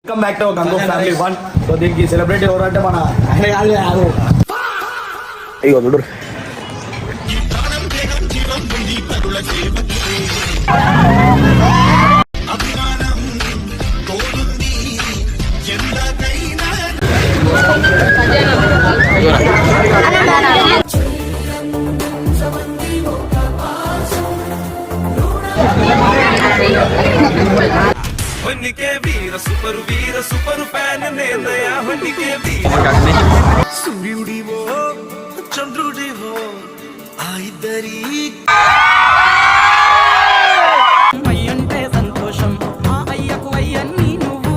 Welcome back to గంగో family 1. So దీనికి celebrity ఎవరంటే మన ఇగో చూడు ಹೊನ್ನಿಗೆ ವೀರ ಸೂಪರು ಫ್ಯಾನ್ ನೇನಯ ಹೊನ್ನಿಗೆ సూర్యుడివో చంద్రుడివో ఆ ఇద్దరి అయ్యంటే సంతోషం ఆ అయ్యకు అయ్యన్ని నువ్వు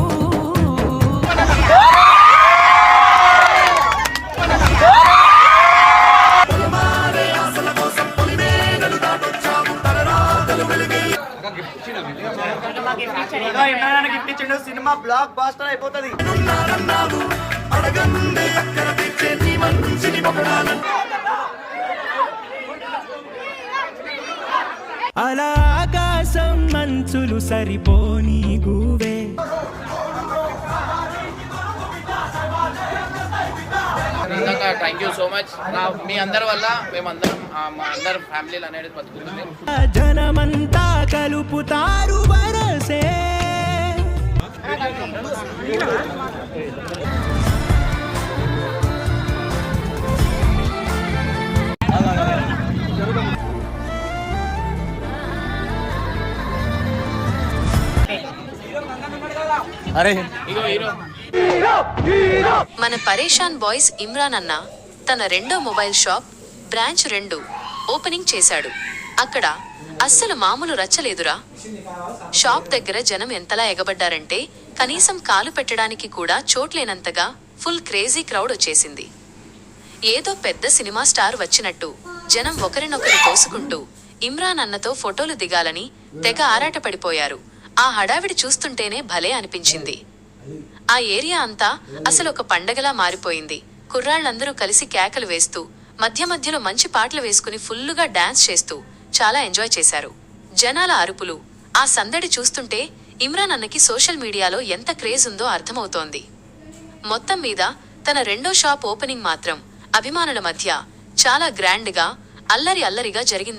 సినిమా బ్లాక్ బాస్టర్ అయిపోతుంది. అలా ఆకాశం మంచులు సరిపోని గువే థ్యాంక్ యూ సో మచ్. మీ అందరి వల్ల మేమందరం మా అందరం ఫ్యామిలీలు అనేది బతుకుతుంది. జనమంతా కలుపుతారు వరసే అరే ఇగో హీరో మన పరేషాన్ బాయ్స్ ఇమ్రాన్ అన్న తన రెండో మొబైల్ షాప్ బ్రాంచ్ 2 ఓపెనింగ్ చేశాడు. అక్కడ అస్సలు మామూలు రచ్చలేదురా. షాప్ దగ్గర జనం ఎంతలా ఎగబడ్డారంటే కనీసం కాలు పెట్టడానికి కూడా చోట్లేనంతగా ఫుల్ క్రేజీ క్రౌడ్ వచ్చేసింది. ఏదో పెద్ద సినిమా స్టార్ వచ్చినట్టు జనం ఒకరినొకరు తోసుకుంటూ ఇమ్రాన్ అన్నతో ఫోటోలు దిగాలని తెగ ఆరాటపడిపోయారు. ఆ హడావిడి చూస్తుంటేనే భలే అనిపించింది. ఆ ఏరియా అంతా అసలు ఒక పండగలా మారిపోయింది. కుర్రాళ్ళందరూ కలిసి కేకలు వేస్తూ మధ్య మధ్యలో మంచి పాటలు వేసుకుని ఫుల్లుగా డాన్స్ చేస్తూ చాలా ఎంజాయ్ చేశారు. జనాల అరుపులు, ఆ సందడి చూస్తుంటే ఇమ్రాన్ అన్నకి సోషల్ మీడియాలో ఎంత క్రేజ్ ఉందో అర్థమవుతోంది. మొత్తం మీద తన రెండో షాప్ ఓపెనింగ్ మాత్రం అభిమానుల మధ్య చాలా గ్రాండ్గా అల్లరిగా జరిగిందని